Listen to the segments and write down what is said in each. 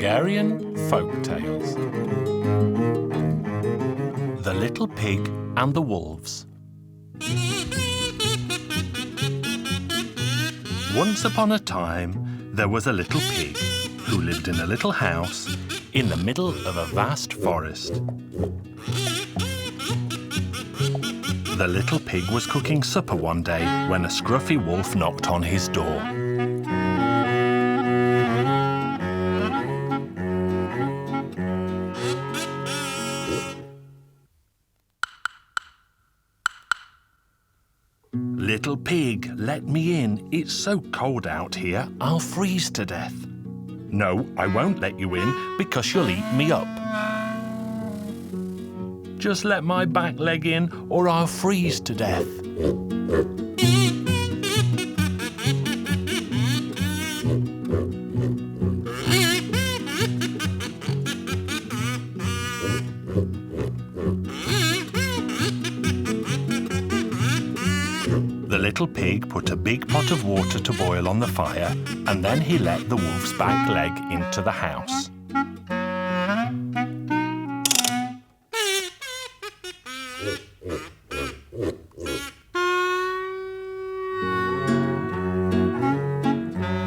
Hungarian Folk Tales. The Little Pig and the Wolves. Once upon a time, there was a little pig who lived in a little house in the middle of a vast forest. The little pig was cooking supper one day when a scruffy wolf knocked on his door. Little pig, let me in. It's so cold out here, I'll freeze to death. No, I won't let you in because you'll eat me up. Just let my back leg in or I'll freeze to death. The little pig put a big pot of water to boil on the fire, and then he let the wolf's back leg into the house.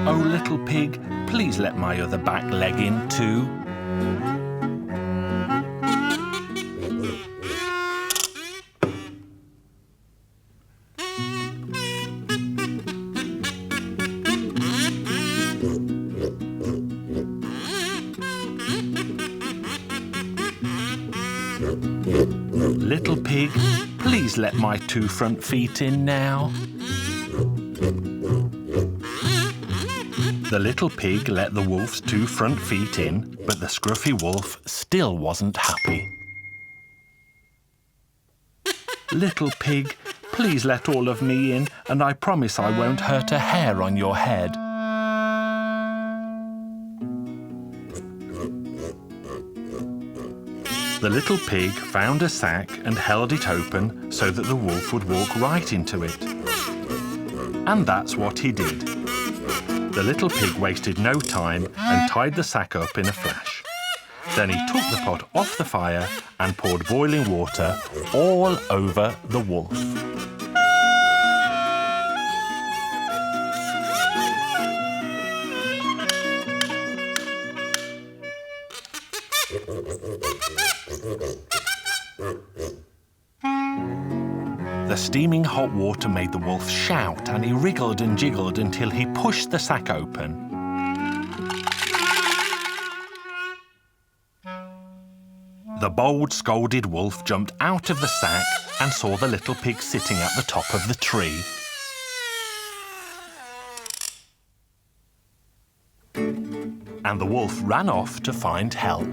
Oh, little pig, please let my other back leg in too. Little pig, please let my two front feet in now. The little pig let the wolf's two front feet in, but the scruffy wolf still wasn't happy. Little pig, please let all of me in, and I promise I won't hurt a hair on your head. The little pig found a sack and held it open so that the wolf would walk right into it. And that's what he did. The little pig wasted no time and tied the sack up in a flash. Then he took the pot off the fire and poured boiling water all over the wolf. The steaming hot water made the wolf shout, and he wriggled and jiggled until he pushed the sack open. The bold, scolded wolf jumped out of the sack and saw the little pig sitting at the top of the tree. And the wolf ran off to find help.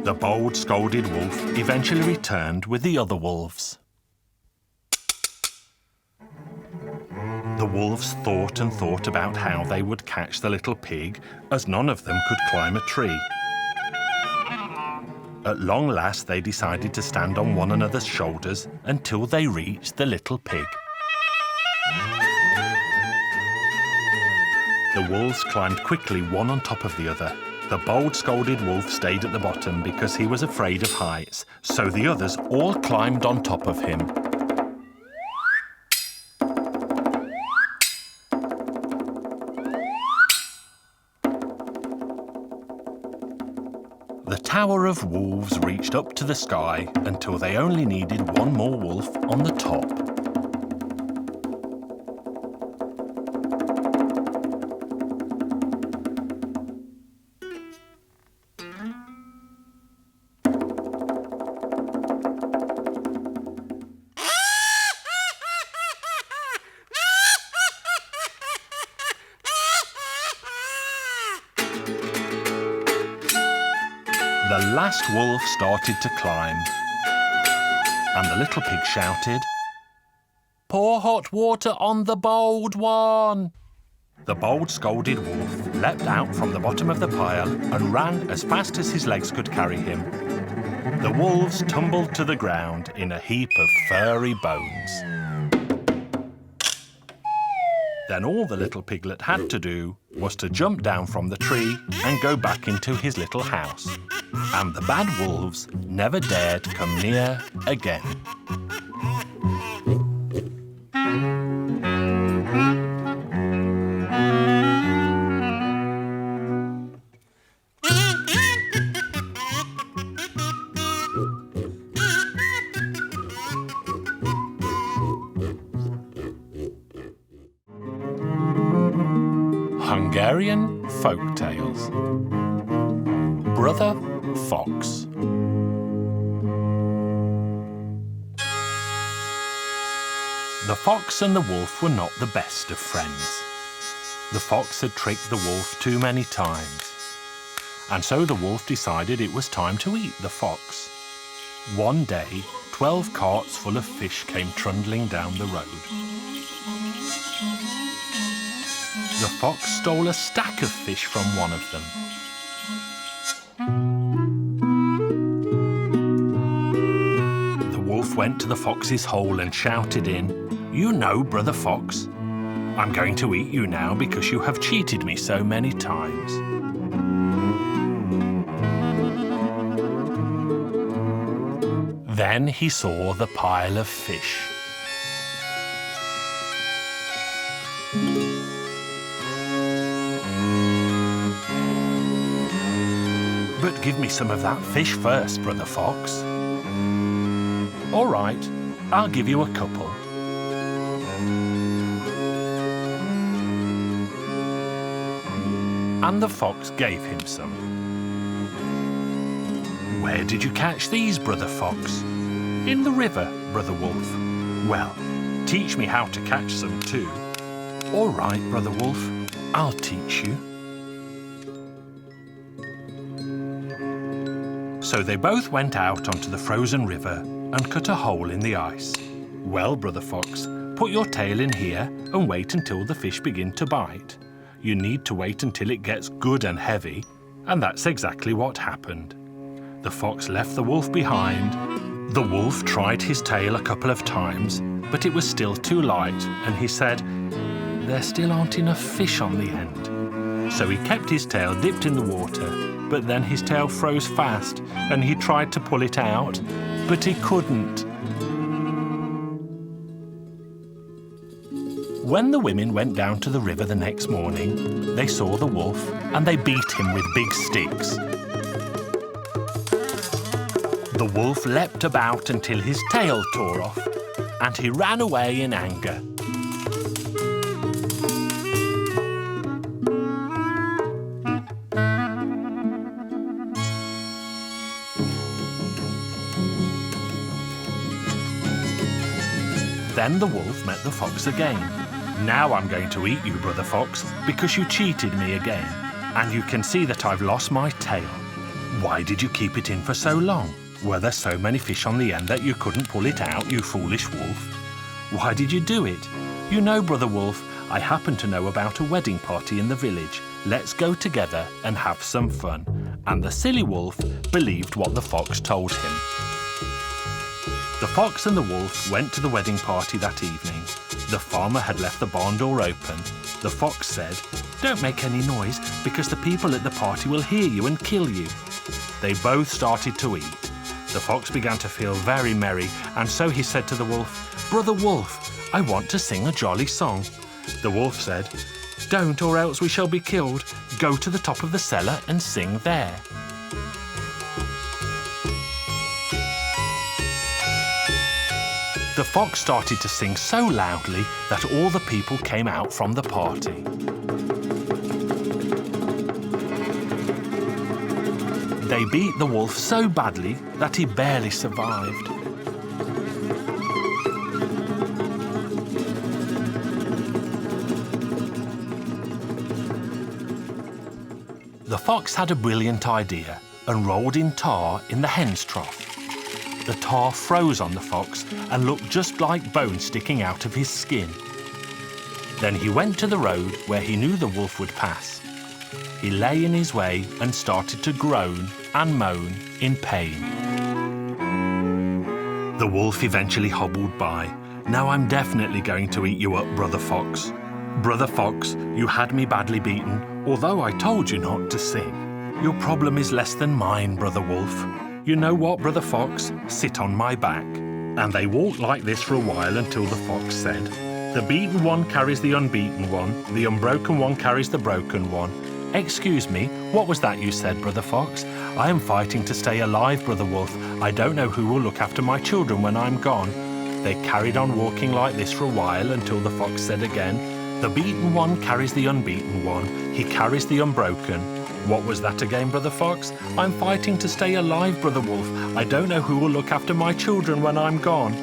The bold, scolded wolf eventually returned with the other wolves. The wolves thought and thought about how they would catch the little pig, as none of them could climb a tree. At long last, they decided to stand on one another's shoulders until they reached the little pig. The wolves climbed quickly one on top of the other. The bold, scolded wolf stayed at the bottom because he was afraid of heights, so the others all climbed on top of him. The Tower of Wolves reached up to the sky until they only needed one more wolf on the top. The last wolf started to climb, and the little pig shouted, "Pour hot water on the bold one!" The bold, scolded wolf leapt out from the bottom of the pile and ran as fast as his legs could carry him. The wolves tumbled to the ground in a heap of furry bones. Then all the little piglet had to do was to jump down from the tree and go back into his little house. And the bad wolves never dared come near again. Hungarian Folk Tales. Brother Fox. The fox and the wolf were not the best of friends. The fox had tricked the wolf too many times, and so the wolf decided it was time to eat the fox. One day, 12 carts full of fish came trundling down the road. The fox stole a stack of fish from one of them. The wolf went to the fox's hole and shouted in, "You know, Brother Fox, I'm going to eat you now because you have cheated me so many times." Then he saw the pile of fish. "But give me some of that fish first, Brother Fox." "All right, I'll give you a couple." And the fox gave him some. "Where did you catch these, Brother Fox?" "In the river, Brother Wolf." "Well, teach me how to catch some too." "All right, Brother Wolf, I'll teach you." So they both went out onto the frozen river and cut a hole in the ice. "Well, Brother Fox, put your tail in here and wait until the fish begin to bite. You need to wait until it gets good and heavy," and that's exactly what happened. The fox left the wolf behind. The wolf tried his tail a couple of times, but it was still too light, and he said, "There still aren't enough fish on the end." So he kept his tail dipped in the water, but then his tail froze fast, and he tried to pull it out, but he couldn't. When the women went down to the river the next morning, they saw the wolf, and they beat him with big sticks. The wolf leapt about until his tail tore off, and he ran away in anger. Then the wolf met the fox again. "Now I'm going to eat you, Brother Fox, because you cheated me again. And you can see that I've lost my tail. Why did you keep it in for so long? Were there so many fish on the end that you couldn't pull it out, you foolish wolf? Why did you do it? You know, Brother Wolf, I happen to know about a wedding party in the village. Let's go together and have some fun." And the silly wolf believed what the fox told him. The fox and the wolf went to the wedding party that evening. The farmer had left the barn door open. The fox said, "Don't make any noise, because the people at the party will hear you and kill you." They both started to eat. The fox began to feel very merry, and so he said to the wolf, "Brother Wolf, I want to sing a jolly song." The wolf said, "Don't, or else we shall be killed. Go to the top of the cellar and sing there." The fox started to sing so loudly that all the people came out from the party. They beat the wolf so badly that he barely survived. The fox had a brilliant idea and rolled in tar in the hen's trough. The tar froze on the fox and looked just like bone sticking out of his skin. Then he went to the road where he knew the wolf would pass. He lay in his way and started to groan and moan in pain. The wolf eventually hobbled by. "Now I'm definitely going to eat you up, Brother Fox. Brother Fox, you had me badly beaten, although I told you not to sing. Your problem is less than mine, Brother Wolf. You know what, Brother Fox? Sit on my back." And they walked like this for a while until the fox said, "The beaten one carries the unbeaten one, the unbroken one carries the broken one." "Excuse me, what was that you said, Brother Fox? I am fighting to stay alive, Brother Wolf. I don't know who will look after my children when I'm gone." They carried on walking like this for a while until the fox said again, "The beaten one carries the unbeaten one, he carries the unbroken." "What was that again, Brother Fox?" "I'm fighting to stay alive, Brother Wolf. I don't know who will look after my children when I'm gone."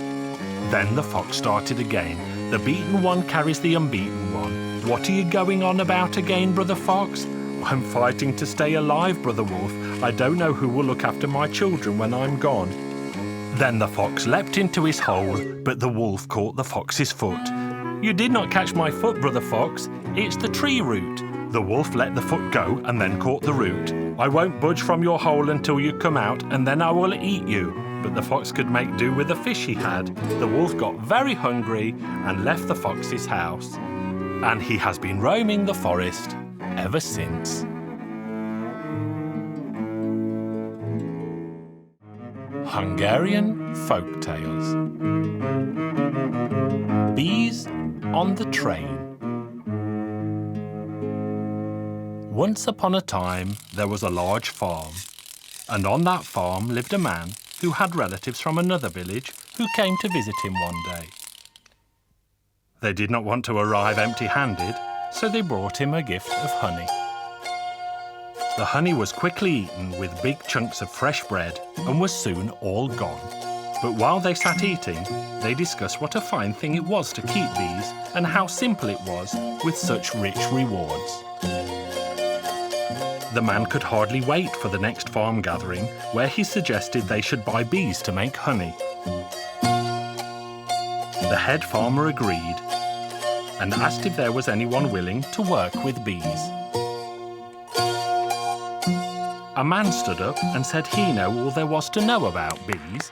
Then the fox started again. "The beaten one carries the unbeaten one. What are you going on about again, Brother Fox?" "I'm fighting to stay alive, Brother Wolf. I don't know who will look after my children when I'm gone." Then the fox leapt into his hole, but the wolf caught the fox's foot. "You did not catch my foot, Brother Fox. It's the tree root." The wolf let the foot go and then caught the root. "I won't budge from your hole until you come out, and then I will eat you." But the fox could make do with the fish he had. The wolf got very hungry and left the fox's house. And he has been roaming the forest ever since. Hungarian Folk Tales. Bees on the Train. Once upon a time, there was a large farm, and on that farm lived a man who had relatives from another village who came to visit him one day. They did not want to arrive empty-handed, so they brought him a gift of honey. The honey was quickly eaten with big chunks of fresh bread and was soon all gone. But while they sat eating, they discussed what a fine thing it was to keep bees and how simple it was with such rich rewards. The man could hardly wait for the next farm gathering, where he suggested they should buy bees to make honey. The head farmer agreed and asked if there was anyone willing to work with bees. A man stood up and said he knew all there was to know about bees.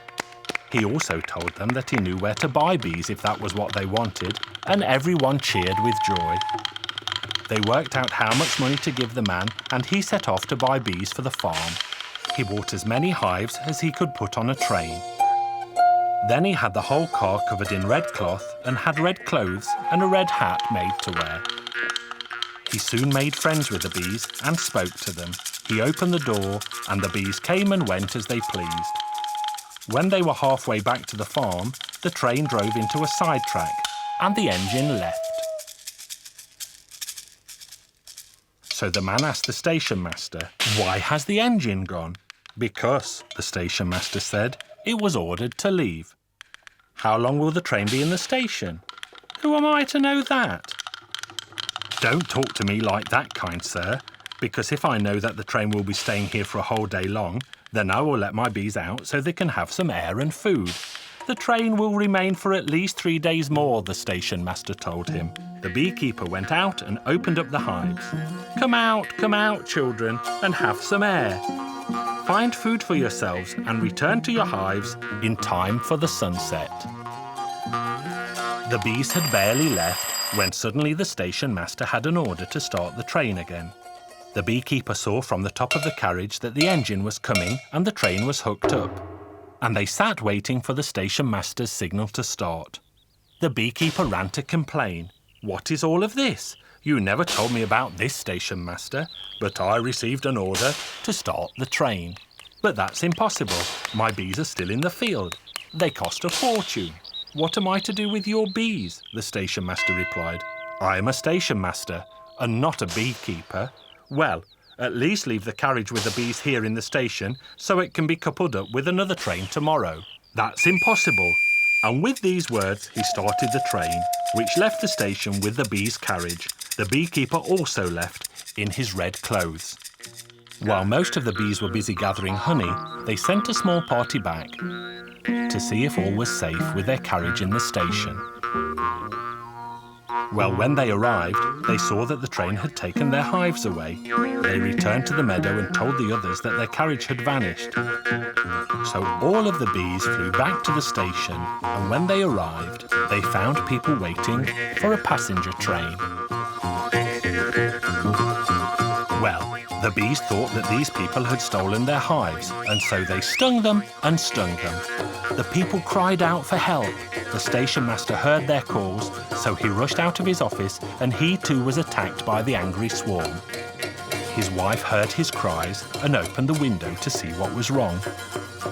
He also told them that he knew where to buy bees if that was what they wanted, and everyone cheered with joy. They worked out how much money to give the man, and he set off to buy bees for the farm. He bought as many hives as he could put on a train. Then he had the whole car covered in red cloth and had red clothes and a red hat made to wear. He soon made friends with the bees and spoke to them. He opened the door and the bees came and went as they pleased. When they were halfway back to the farm, the train drove into a sidetrack and the engine left. So the man asked the station master, "Why has the engine gone?" "Because," the station master said, "it was ordered to leave." "How long will the train be in the station?" "Who am I to know that?" "Don't talk to me like that, kind sir, because if I know that the train will be staying here for a whole day long, then I will let my bees out so they can have some air and food." "The train will remain for at least 3 days more," the station master told him. The beekeeper went out and opened up the hives. Come out, children, and have some air. Find food for yourselves and return to your hives in time for the sunset." The bees had barely left when suddenly the station master had an order to start the train again. The beekeeper saw from the top of the carriage that the engine was coming and the train was hooked up, and they sat waiting for the station master's signal to start. The beekeeper ran to complain. "What is all of this? You never told me about this, station master, but I received an order to start the train." "But that's impossible. My bees are still in the field. They cost a fortune." "What am I to do with your bees?" the station master replied. "I am a station master and not a beekeeper." "Well, at least leave the carriage with the bees here in the station so it can be coupled up with another train tomorrow." "That's impossible." And with these words, he started the train, which left the station with the bees' carriage. The beekeeper also left in his red clothes. While most of the bees were busy gathering honey, they sent a small party back to see if all was safe with their carriage in the station. Well, when they arrived, they saw that the train had taken their hives away. They returned to the meadow and told the others that their carriage had vanished. So all of the bees flew back to the station, and when they arrived, they found people waiting for a passenger train. Well, the bees thought that these people had stolen their hives, and so they stung them and stung them. The people cried out for help. The station master heard their calls, so he rushed out of his office, and he too was attacked by the angry swarm. His wife heard his cries and opened the window to see what was wrong.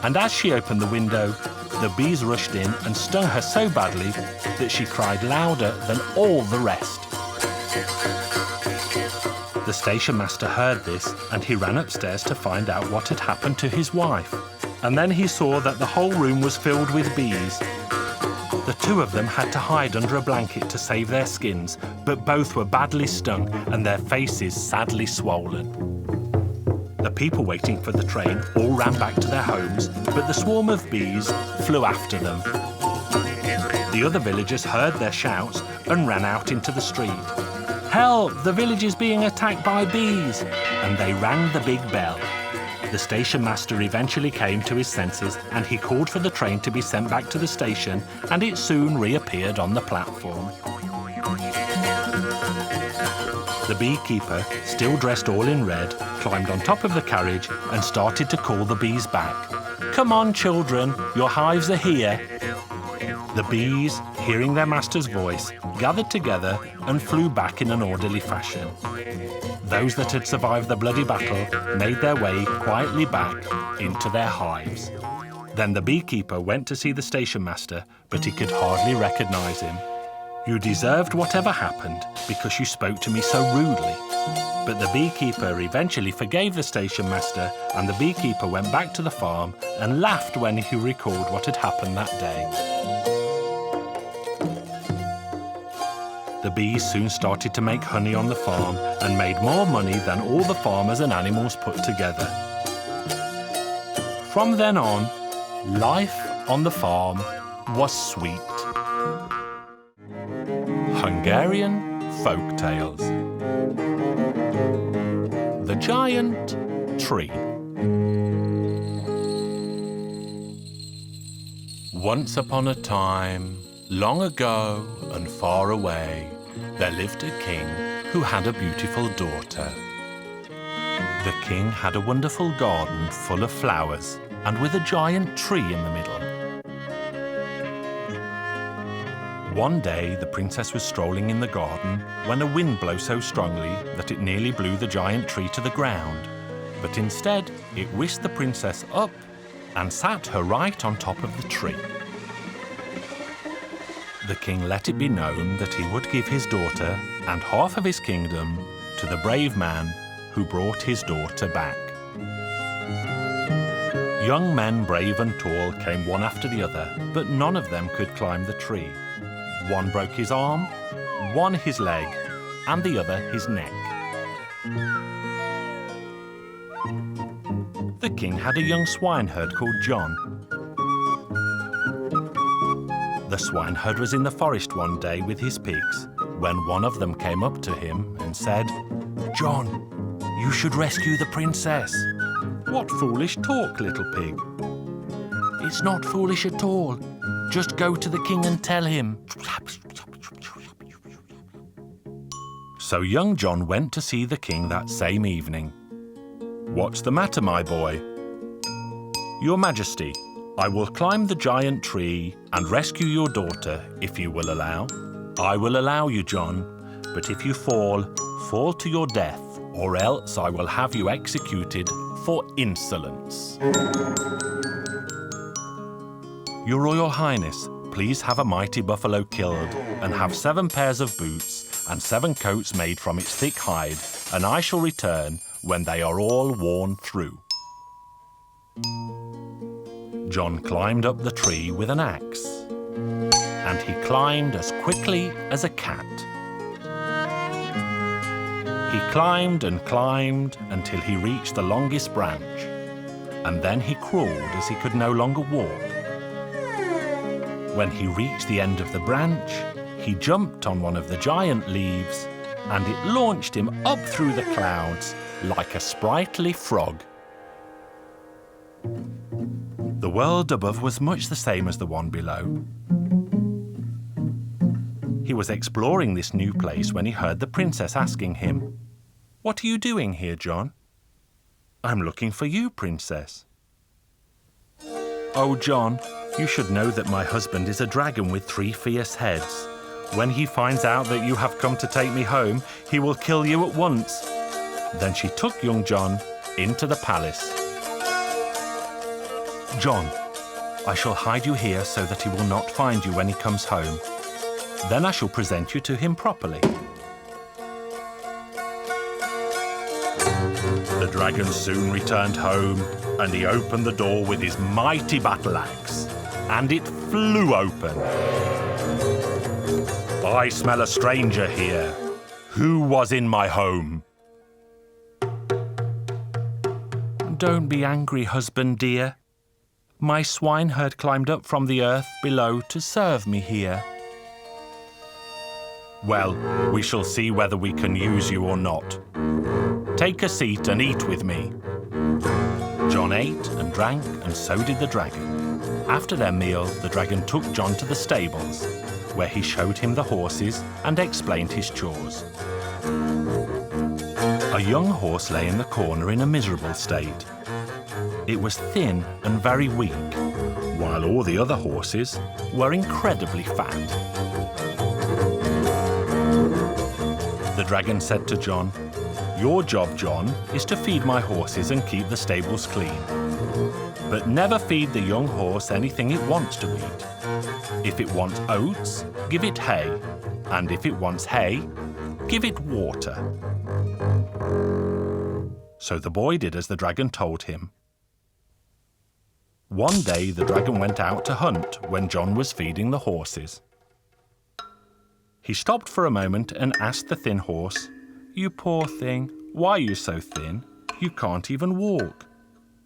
And as she opened the window, the bees rushed in and stung her so badly that she cried louder than all the rest. The station master heard this, and he ran upstairs to find out what had happened to his wife. And then he saw that the whole room was filled with bees. The two of them had to hide under a blanket to save their skins, but both were badly stung and their faces sadly swollen. The people waiting for the train all ran back to their homes, but the swarm of bees flew after them. The other villagers heard their shouts and ran out into the street. "Help! The village is being attacked by bees!" And they rang the big bell. The station master eventually came to his senses, and he called for the train to be sent back to the station, and it soon reappeared on the platform. The beekeeper, still dressed all in red, climbed on top of the carriage and started to call the bees back. "Come on, children, your hives are here." The bees, hearing their master's voice, gathered together and flew back in an orderly fashion. Those that had survived the bloody battle made their way quietly back into their hives. Then the beekeeper went to see the station master, but he could hardly recognize him. "You deserved whatever happened because you spoke to me so rudely." But the beekeeper eventually forgave the station master, and the beekeeper went back to the farm and laughed when he recalled what had happened that day. The bees soon started to make honey on the farm and made more money than all the farmers and animals put together. From then on, life on the farm was sweet. Hungarian Folk Tales. The Giant Tree. Once upon a time, long ago and far away, there lived a king who had a beautiful daughter. The king had a wonderful garden full of flowers and with a giant tree in the middle. One day, the princess was strolling in the garden when a wind blew so strongly that it nearly blew the giant tree to the ground. But instead, it whisked the princess up and sat her right on top of the tree. The king let it be known that he would give his daughter and half of his kingdom to the brave man who brought his daughter back. Young men, brave and tall, came one after the other, but none of them could climb the tree. One broke his arm, one his leg, and the other his neck. The king had a young swineherd called John. The swineherd was in the forest one day with his pigs when one of them came up to him and said, "John, you should rescue the princess." "What foolish talk, little pig." "It's not foolish at all. Just go to the king and tell him." So young John went to see the king that same evening. "What's the matter, my boy?" "Your Majesty, I will climb the giant tree and rescue your daughter if you will allow." "I will allow you, John, but if you fall to your death, or else I will have you executed for insolence." "Your Royal Highness, please have a mighty buffalo killed and have 7 pairs of boots and 7 coats made from its thick hide, and I shall return when they are all worn through." John climbed up the tree with an axe, and he climbed as quickly as a cat. He climbed and climbed until he reached the longest branch, and then he crawled as he could no longer walk. When he reached the end of the branch, he jumped on one of the giant leaves, and it launched him up through the clouds like a sprightly frog. The world above was much the same as the one below. He was exploring this new place when he heard the princess asking him, "What are you doing here, John?" "I'm looking for you, princess." "Oh, John, you should know that my husband is a dragon with 3 fierce heads. When he finds out that you have come to take me home, he will kill you at once." Then she took young John into the palace. "John, I shall hide you here so that he will not find you when he comes home. Then I shall present you to him properly." The dragon soon returned home, and he opened the door with his mighty battle axe, and it flew open. "I smell a stranger here. Who was in my home?" "Don't be angry, husband dear. My swineherd climbed up from the earth below to serve me here." "Well, we shall see whether we can use you or not. Take a seat and eat with me." John ate and drank, and so did the dragon. After their meal, the dragon took John to the stables, where he showed him the horses and explained his chores. A young horse lay in the corner in a miserable state. It was thin and very weak, while all the other horses were incredibly fat. The dragon said to John, "Your job, John, is to feed my horses and keep the stables clean. But never feed the young horse anything it wants to eat. If it wants oats, give it hay, and if it wants hay, give it water." So the boy did as the dragon told him. One day the dragon went out to hunt when John was feeding the horses. He stopped for a moment and asked the thin horse, "You poor thing, why are you so thin? You can't even walk."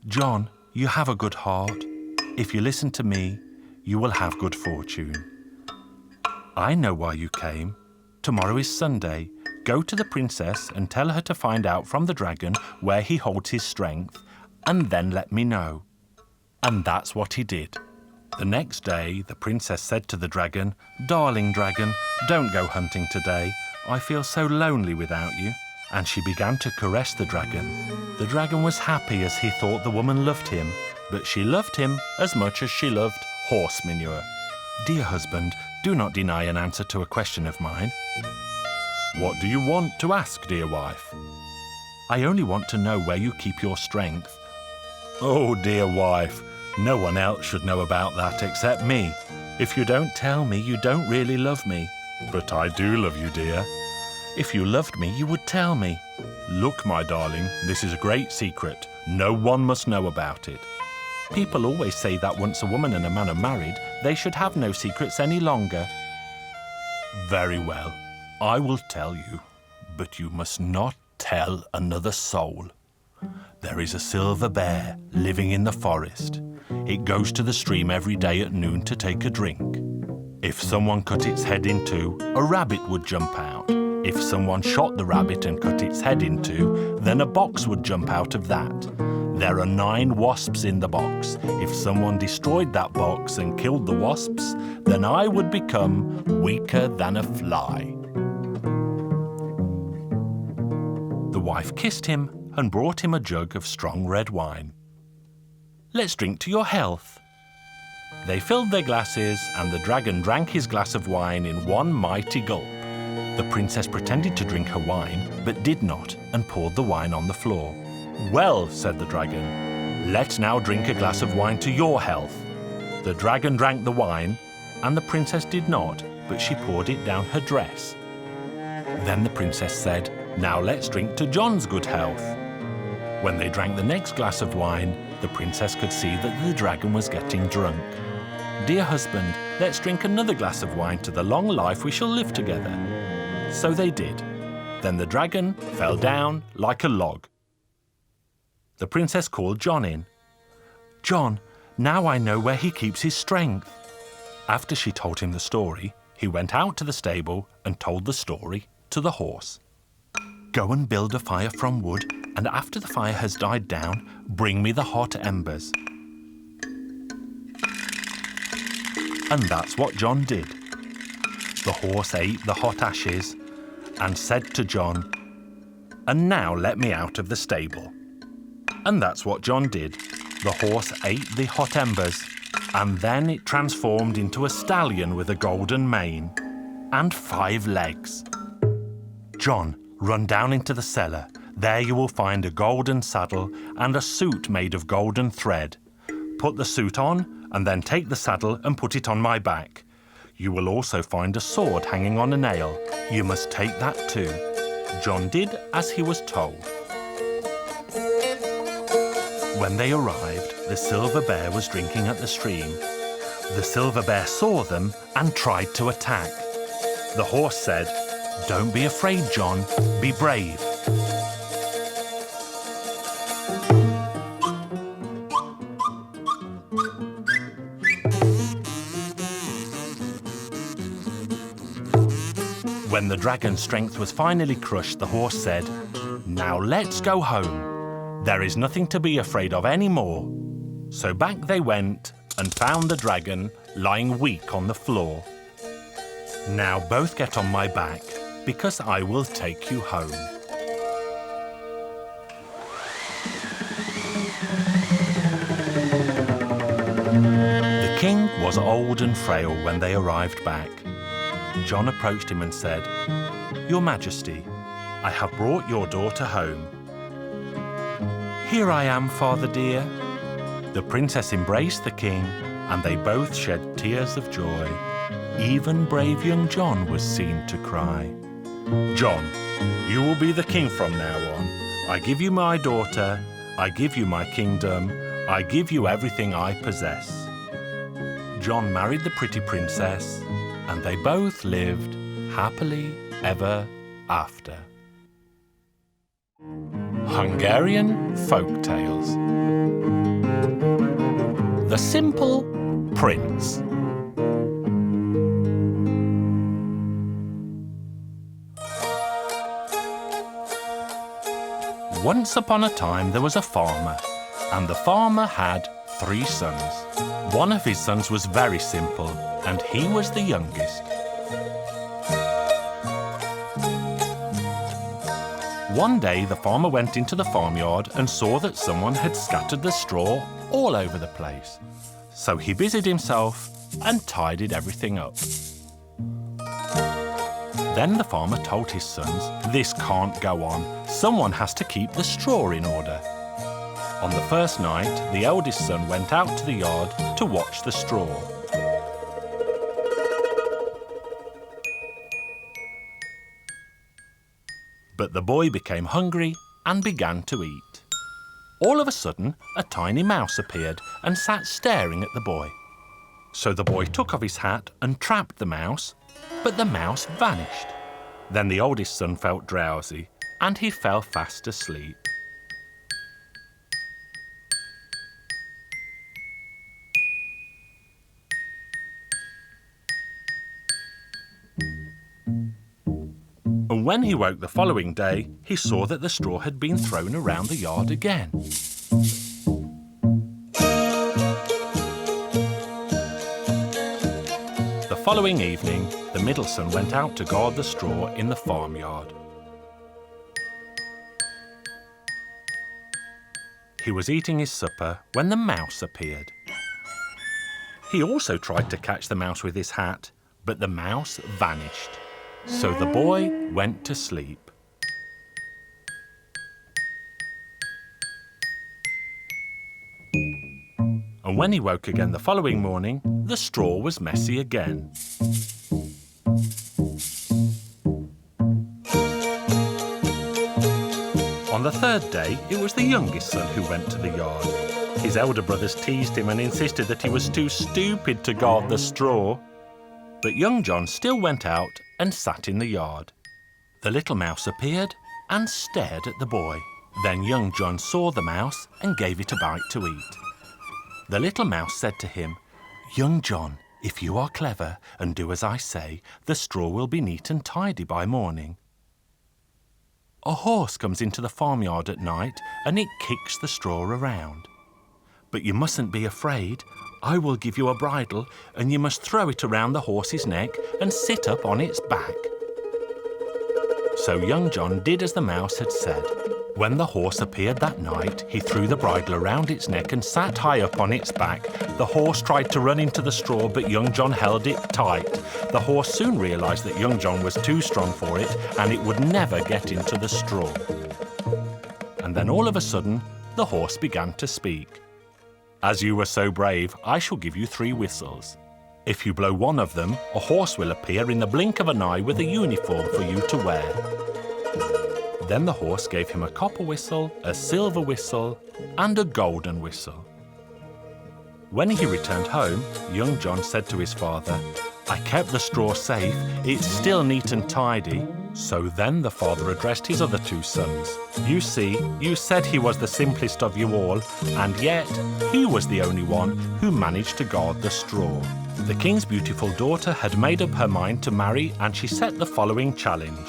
"John, you have a good heart. If you listen to me, you will have good fortune. I know why you came. Tomorrow is Sunday. Go to the princess and tell her to find out from the dragon where he holds his strength, and then let me know." And that's what he did. The next day, the princess said to the dragon, "Darling dragon, don't go hunting today. I feel so lonely without you." And she began to caress the dragon. The dragon was happy as he thought the woman loved him, but she loved him as much as she loved horse manure. "Dear husband, do not deny an answer to a question of mine." "What do you want to ask, dear wife?" "I only want to know where you keep your strength." "Oh, dear wife, no one else should know about that except me. If you don't tell me, you don't really love me." "But I do love you, dear." "If you loved me, you would tell me." "Look, my darling, this is a great secret. No one must know about it." "People always say that once a woman and a man are married, they should have no secrets any longer." "Very well, I will tell you, but you must not tell another soul. There is a silver bear living in the forest. It goes to the stream every day at noon to take a drink. If someone cut its head in two, a rabbit would jump out. If someone shot the rabbit and cut its head in two, then a box would jump out of that. There are 9 wasps in the box. If someone destroyed that box and killed the wasps, then I would become weaker than a fly." The wife kissed him and brought him a jug of strong red wine. "Let's drink to your health." They filled their glasses, and the dragon drank his glass of wine in one mighty gulp. The princess pretended to drink her wine, but did not, and poured the wine on the floor. "Well," said the dragon, "let's now drink a glass of wine to your health." The dragon drank the wine, and the princess did not, but she poured it down her dress. Then the princess said, "Now let's drink to John's good health." When they drank the next glass of wine, the princess could see that the dragon was getting drunk. "Dear husband, let's drink another glass of wine to the long life we shall live together." So they did. Then the dragon fell down like a log. The princess called John in. "John, now I know where he keeps his strength." After she told him the story, he went out to the stable and told the story to the horse. "Go and build a fire from wood, and after the fire has died down, bring me the hot embers." And that's what John did. The horse ate the hot ashes and said to John, "And now let me out of the stable." And that's what John did. The horse ate the hot embers, and then it transformed into a stallion with a golden mane and 5 legs. "John, run down into the cellar. There you will find a golden saddle and a suit made of golden thread. Put the suit on, and then take the saddle and put it on my back. You will also find a sword hanging on a nail. You must take that too." John did as he was told. When they arrived, the silver bear was drinking at the stream. The silver bear saw them and tried to attack. The horse said, "Don't be afraid, John. Be brave." When the dragon's strength was finally crushed, the horse said, "Now let's go home. There is nothing to be afraid of anymore." So back they went and found the dragon lying weak on the floor. "Now both get on my back, because I will take you home." The king was old and frail when they arrived back. John approached him and said, "Your Majesty, I have brought your daughter home." "Here I am, father dear." The princess embraced the king, and they both shed tears of joy. Even brave young John was seen to cry. "John, you will be the king from now on. I give you my daughter, I give you my kingdom, I give you everything I possess." John married the pretty princess, and they both lived happily ever after. Hungarian Folk Tales. The Simple Prince. Once upon a time there was a farmer, and the farmer had 3 sons. One of his sons was very simple, and he was the youngest. One day the farmer went into the farmyard and saw that someone had scattered the straw all over the place. So he busied himself and tidied everything up. Then the farmer told his sons, "This can't go on. Someone has to keep the straw in order." On the first night, the eldest son went out to the yard to watch the straw. But the boy became hungry and began to eat. All of a sudden, a tiny mouse appeared and sat staring at the boy. So the boy took off his hat and trapped the mouse, but the mouse vanished. Then the oldest son felt drowsy, and he fell fast asleep. And when he woke the following day, he saw that the straw had been thrown around the yard again. The following evening, the middle son went out to guard the straw in the farmyard. He was eating his supper when the mouse appeared. He also tried to catch the mouse with his hat, but the mouse vanished. So the boy went to sleep. And when he woke again the following morning, the straw was messy again. On the third day, it was the youngest son who went to the yard. His elder brothers teased him and insisted that he was too stupid to guard the straw. But young John still went out and sat in the yard. The little mouse appeared and stared at the boy. Then young John saw the mouse and gave it a bite to eat. The little mouse said to him, "Young John, if you are clever and do as I say, the straw will be neat and tidy by morning." A horse comes into the farmyard at night and it kicks the straw around. But you mustn't be afraid. I will give you a bridle and you must throw it around the horse's neck and sit up on its back. So young John did as the mouse had said. When the horse appeared that night, he threw the bridle around its neck and sat high up on its back. The horse tried to run into the straw, but young John held it tight. The horse soon realised that young John was too strong for it and it would never get into the straw. And then all of a sudden, the horse began to speak. "As you were so brave, I shall give you 3 whistles. If you blow one of them, a horse will appear in the blink of an eye with a uniform for you to wear." Then the horse gave him a copper whistle, a silver whistle, and a golden whistle. When he returned home, young John said to his father, "I kept the straw safe, it's still neat and tidy." So then the father addressed his other 2 sons. "You see, you said he was the simplest of you all, and yet he was the only one who managed to guard the straw." The king's beautiful daughter had made up her mind to marry, and she set the following challenge.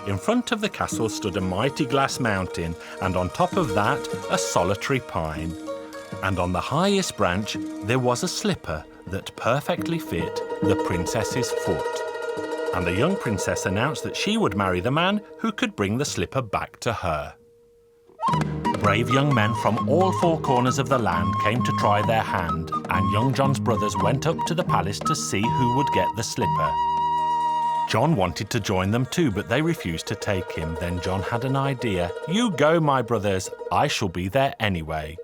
In front of the castle stood a mighty glass mountain, and on top of that a solitary pine. And on the highest branch there was a slipper that perfectly fit the princess's foot. And the young princess announced that she would marry the man who could bring the slipper back to her. Brave young men from all 4 corners of the land came to try their hand, and young John's brothers went up to the palace to see who would get the slipper. John wanted to join them too, but they refused to take him. Then John had an idea. "You go, my brothers, I shall be there anyway."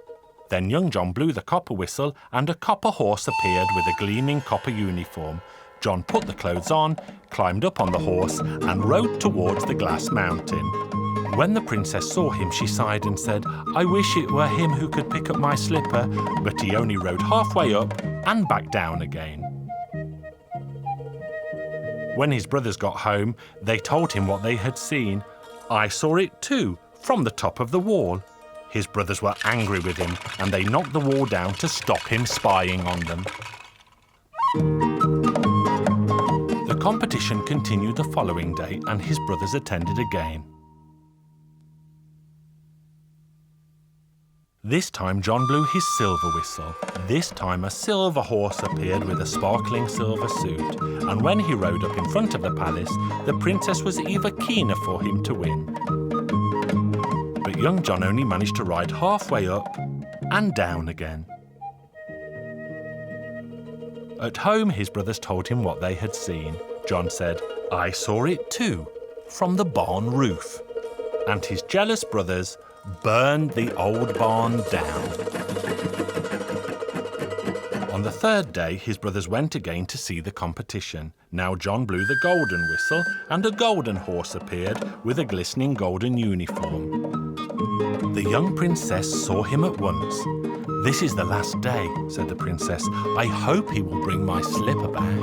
Then young John blew the copper whistle and a copper horse appeared with a gleaming copper uniform. John put the clothes on, climbed up on the horse and rode towards the glass mountain. When the princess saw him, she sighed and said, "I wish it were him who could pick up my slipper," but he only rode halfway up and back down again. When his brothers got home, they told him what they had seen. "I saw it too, from the top of the wall." His brothers were angry with him, and they knocked the wall down to stop him spying on them. The competition continued the following day, and his brothers attended again. This time John blew his silver whistle. This time a silver horse appeared with a sparkling silver suit, and when he rode up in front of the palace, the princess was even keener for him to win. But young John only managed to ride halfway up and down again. At home, his brothers told him what they had seen. John said, "I saw it too, from the barn roof." And his jealous brothers burned the old barn down. On the 3rd day, his brothers went again to see the competition. Now John blew the golden whistle, and a golden horse appeared with a glistening golden uniform. The young princess saw him at once. "This is the last day," said the princess. "I hope he will bring my slipper back."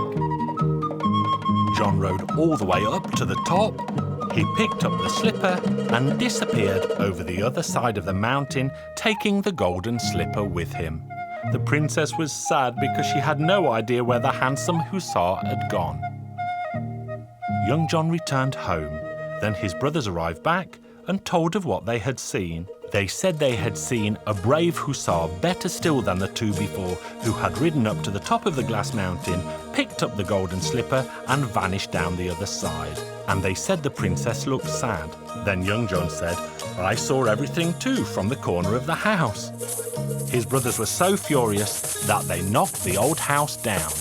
John rode all the way up to the top. He picked up the slipper and disappeared over the other side of the mountain, taking the golden slipper with him. The princess was sad because she had no idea where the handsome hussar had gone. Young John returned home. Then his brothers arrived back and told of what they had seen. They said they had seen a brave hussar, better still than the 2 before, who had ridden up to the top of the glass mountain, picked up the golden slipper and vanished down the other side. And they said the princess looked sad. Then young John said, "I saw everything too from the corner of the house." His brothers were so furious that they knocked the old house down.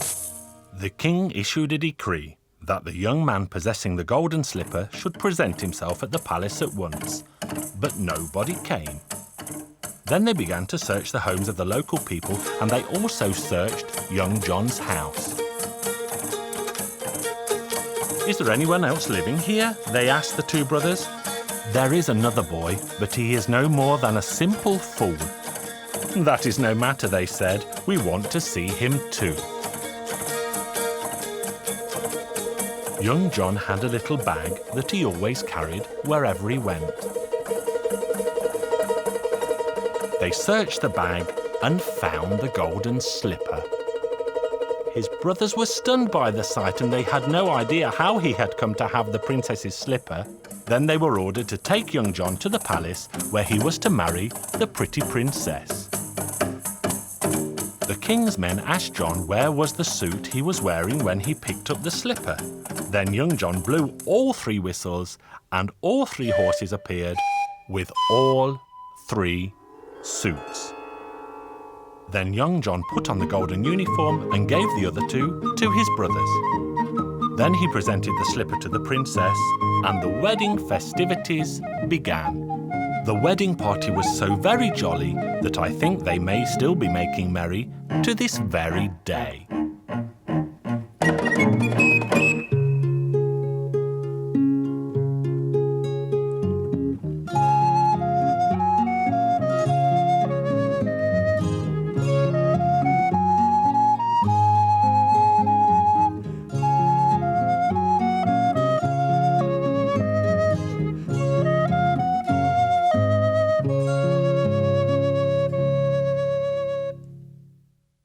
The king issued a decree that the young man possessing the golden slipper should present himself at the palace at once. But nobody came. Then they began to search the homes of the local people, and they also searched young John's house. "Is there anyone else living here?" they asked the 2 brothers. "There is another boy, but he is no more than a simple fool." "That is no matter," they said. "We want to see him too." Young John had a little bag that he always carried wherever he went. They searched the bag and found the golden slipper. His brothers were stunned by the sight and they had no idea how he had come to have the princess's slipper. Then they were ordered to take young John to the palace where he was to marry the pretty princess. The king's men asked John where was the suit he was wearing when he picked up the slipper. Then young John blew all 3 whistles and all 3 horses appeared with all 3 suits. Then young John put on the golden uniform and gave the other 2 to his brothers. Then he presented the slipper to the princess and the wedding festivities began. The wedding party was so very jolly that I think they may still be making merry to this very day.